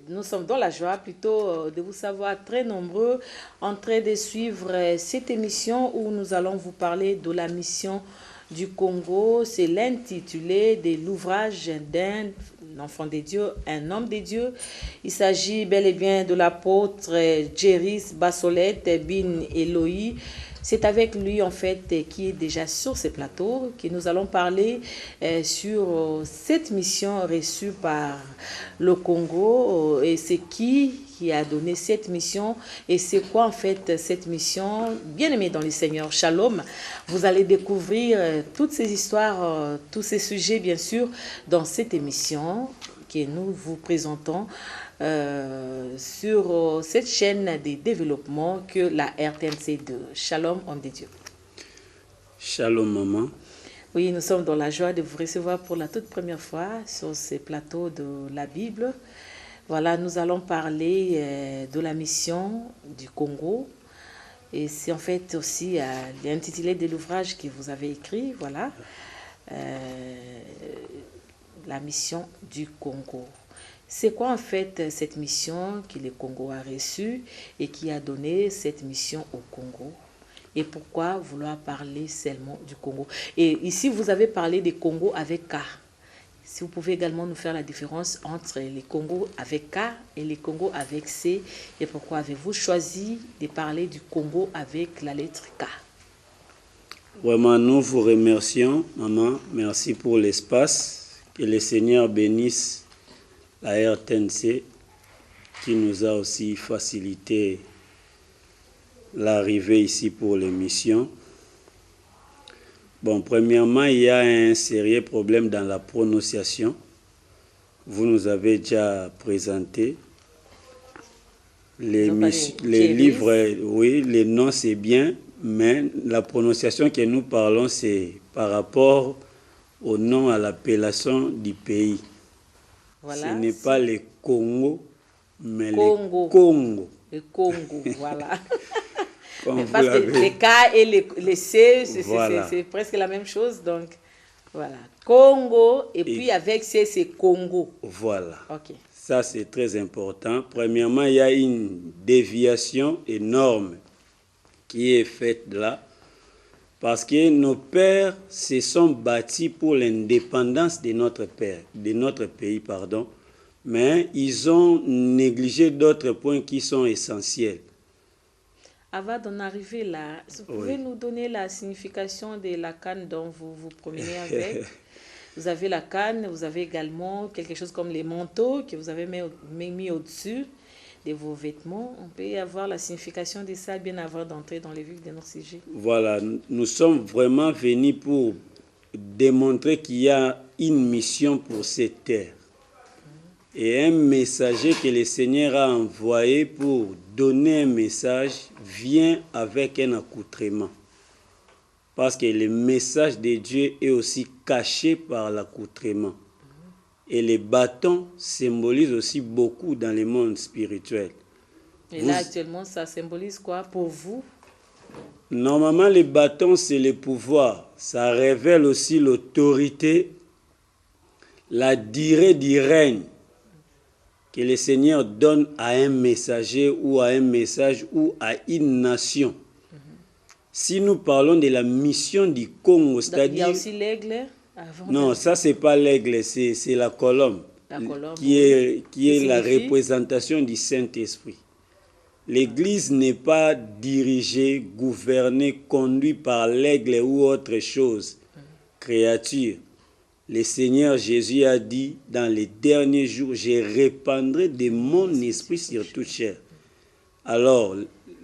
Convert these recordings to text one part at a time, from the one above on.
nous sommes dans la joie plutôt de vous savoir très nombreux en train de suivre cette émission où nous allons vous parler de la mission du Congo. C'est l'intitulé de l'ouvrage d'un enfant de Dieu, un homme de Dieu. Il s'agit bel et bien de l'apôtre Jerris Bassolette Bin Eloï. C'est avec lui, en fait, qui est déjà sur ce plateau, que nous allons parler sur cette mission reçue par le Congo. Et c'est qui a donné cette mission et c'est quoi, en fait, cette mission. Bien-aimés dans le Seigneur, Shalom. Vous allez découvrir toutes ces histoires, tous ces sujets, bien sûr, dans cette émission que nous vous présentons sur cette chaîne de développement que la RTNC2. Shalom, homme de Dieu. Shalom, maman. Oui, nous sommes dans la joie de vous recevoir pour la toute première fois sur ces plateaux de la Bible. Voilà, nous allons parler de la mission du Congo. Et c'est en fait aussi l'intitulé de l'ouvrage que vous avez écrit, voilà. La mission du Congo. C'est quoi en fait cette mission que le Congo a reçue et qui a donné cette mission au Congo? Et pourquoi vouloir parler seulement du Congo? Et ici, vous avez parlé des Congo avec K. Si vous pouvez également nous faire la différence entre les Congo avec K et les Congo avec C. Et pourquoi avez-vous choisi de parler du Congo avec la lettre K? Vraiment, nous vous remercions, maman. Merci pour l'espace. Que le Seigneur bénisse la RTNC qui nous a aussi facilité l'arrivée ici pour l'émission. Bon, premièrement, il y a un sérieux problème dans la prononciation. Vous nous avez déjà présenté. Les livres, oui, les noms c'est bien, mais la prononciation que nous parlons, c'est par rapport au nom, à l'appellation du pays. Voilà, ce n'est pas le Congo, mais Congo. le Congo. Le Congo, voilà. Parce que les K et les C, voilà. C'est presque la même chose. Donc, voilà. Congo, et puis avec C, c'est Congo. Voilà. Ok. Ça, c'est très important. Premièrement, il y a une déviation énorme qui est faite là. Parce que nos pères se sont bâtis pour l'indépendance de notre pays, mais ils ont négligé d'autres points qui sont essentiels. Avant d'en arriver là, vous pouvez nous donner la signification de la canne dont vous vous promenez avec? Vous avez la canne, vous avez également quelque chose comme les manteaux que vous avez mis au-dessus de vos vêtements. On peut avoir la signification de ça bien avant d'entrer dans les vifs de notre sujet. Voilà, nous sommes vraiment venus pour démontrer qu'il y a une mission pour cette terre. Et un messager que le Seigneur a envoyé pour donner un message vient avec un accoutrement. Parce que le message de Dieu est aussi caché par l'accoutrement. Et les bâtons symbolisent aussi beaucoup dans le monde spirituel. Et là, actuellement, ça symbolise quoi pour vous? Normalement, les bâtons, c'est le pouvoir. Ça révèle aussi l'autorité, la durée du règne que le Seigneur donne à un messager ou à un message ou à une nation. Si nous parlons de la mission du Congo, c'est-à-dire... Il y a aussi l'aigle. Non, ça, c'est pas l'aigle, c'est la colombe. La colombe, qui est la représentation du Saint-Esprit. L'Église n'est pas dirigée, gouvernée, conduite par l'aigle ou autre chose, créature. Le Seigneur Jésus a dit, dans les derniers jours, je répandrai de mon esprit sur toute chair. Alors,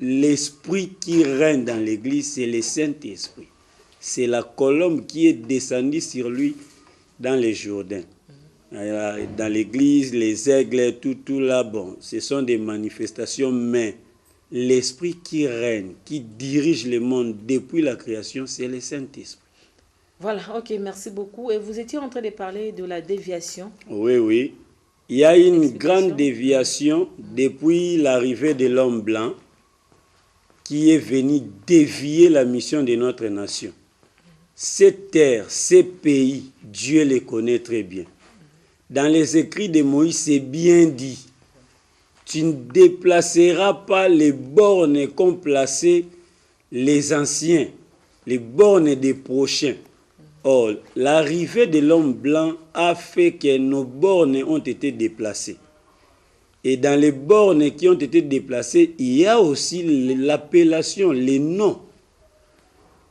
l'esprit qui règne dans l'Église, c'est le Saint-Esprit. C'est la colombe qui est descendue sur lui dans les Jourdains. Dans l'Église, les aigles, tout là, bon, ce sont des manifestations, mais l'esprit qui règne, qui dirige le monde depuis la création, c'est le Saint-Esprit. Voilà, ok, merci beaucoup. Et vous étiez en train de parler de la déviation. Oui. Il y a une grande déviation depuis l'arrivée de l'homme blanc qui est venu dévier la mission de notre nation. Cette terre, ces pays, Dieu les connaît très bien. Dans les écrits de Moïse, c'est bien dit tu ne déplaceras pas les bornes qu'ont placées les anciens, les bornes des prochains. Or, l'arrivée de l'homme blanc a fait que nos bornes ont été déplacées. Et dans les bornes qui ont été déplacées, il y a aussi l'appellation, les noms.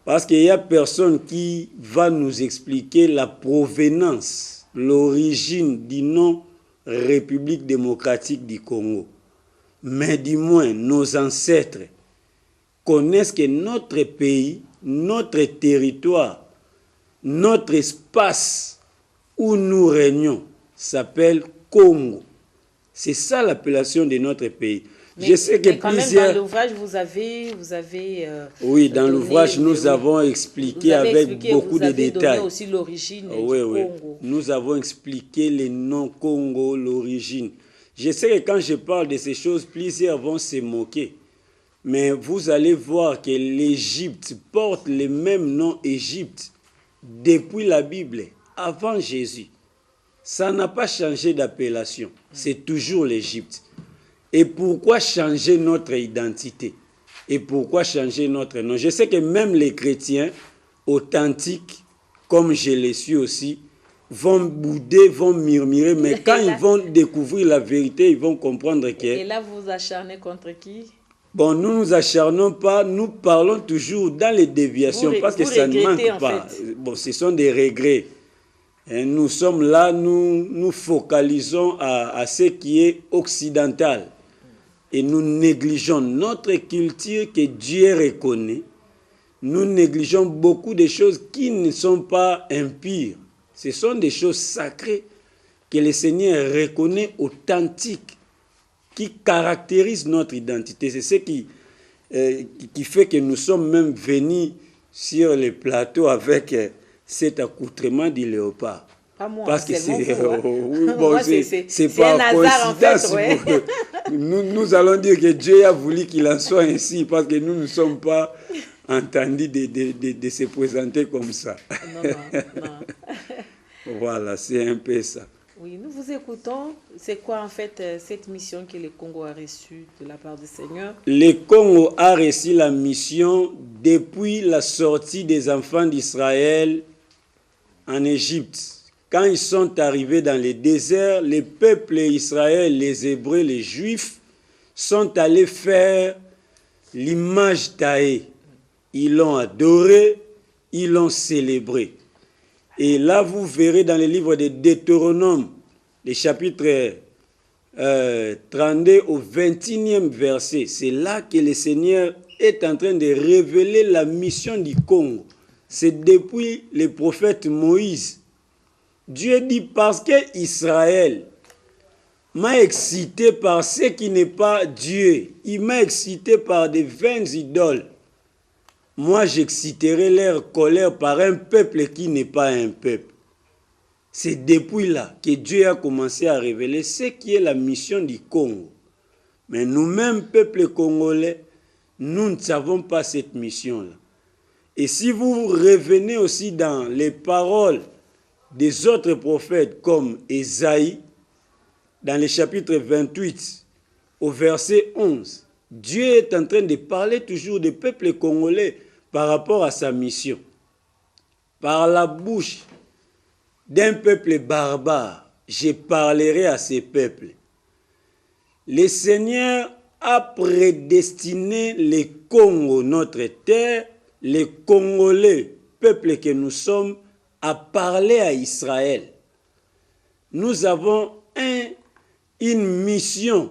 Parce qu'il y a personne qui va nous expliquer la provenance, l'origine du nom République démocratique du Congo. Mais du moins, nos ancêtres connaissent que notre pays, notre territoire, notre espace où nous régnons s'appelle Congo. C'est ça l'appellation de notre pays. Mais, je sais que quand plusieurs... même dans l'ouvrage, vous avez oui, dans l'ouvrage, nous avons expliqué avec beaucoup de détails. Vous avez donné aussi l'origine du Congo. Nous avons expliqué les noms Congo, l'origine. Je sais que quand je parle de ces choses, plusieurs vont se moquer. Mais vous allez voir que l'Égypte porte le même nom Égypte depuis la Bible, avant Jésus. Ça n'a pas changé d'appellation. C'est toujours l'Égypte. Et pourquoi changer notre identité? Et pourquoi changer notre nom? Je sais que même les chrétiens authentiques, comme je les suis aussi, vont bouder, vont murmurer, mais quand ils vont découvrir la vérité, ils vont comprendre que... Et là, vous acharnez contre qui? Bon, nous ne nous acharnons pas, nous parlons toujours dans les déviations, parce que ça ne manque pas. Bon, ce sont des regrets. Et nous sommes là, nous focalisons à ce qui est occidental. Et nous négligeons notre culture que Dieu reconnaît. Nous négligeons beaucoup de choses qui ne sont pas impures. Ce sont des choses sacrées que le Seigneur reconnaît authentiques, qui caractérisent notre identité. C'est ce qui fait que nous sommes même venus sur les plateaux avec cet accoutrement du léopard. Pas moi, parce que c'est c'est pas un hasard en fait. Ouais. Nous allons dire que Dieu a voulu qu'il en soit ainsi, parce que nous ne sommes pas entendus de se présenter comme ça. Non. Voilà, c'est un peu ça. Oui, nous vous écoutons. C'est quoi en fait cette mission que le Congo a reçue de la part du Seigneur? Le Congo a reçu la mission depuis la sortie des enfants d'Israël en Égypte. Quand ils sont arrivés dans le désert, les peuples d'Israël, les Hébreux, les Juifs, sont allés faire l'image taillée. Ils l'ont adoré, ils l'ont célébré. Et là, vous verrez dans le livre de Deutéronome, le chapitre 32 au 21e verset, c'est là que le Seigneur est en train de révéler la mission du Congo. C'est depuis le prophète Moïse. Dieu dit, parce que Israël m'a excité par ce qui n'est pas Dieu, il m'a excité par des vaines idoles. Moi, j'exciterai leur colère par un peuple qui n'est pas un peuple. C'est depuis là que Dieu a commencé à révéler ce qui est la mission du Congo. Mais nous-mêmes, peuple congolais, nous ne savons pas cette mission-là. Et si vous revenez aussi dans les paroles des autres prophètes comme Ésaïe, dans le chapitre 28, au verset 11, Dieu est en train de parler toujours des peuples congolais par rapport à sa mission. Par la bouche d'un peuple barbare, je parlerai à ces peuples. Le Seigneur a prédestiné le Congo, notre terre, les Congolais, peuple que nous sommes, à parler à Israël. Nous avons une mission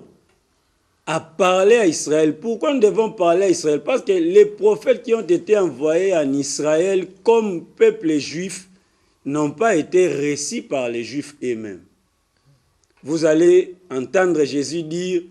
à parler à Israël. Pourquoi nous devons parler à Israël? Parce que les prophètes qui ont été envoyés en Israël comme peuple juif n'ont pas été reçus par les Juifs eux-mêmes. Vous allez entendre Jésus dire,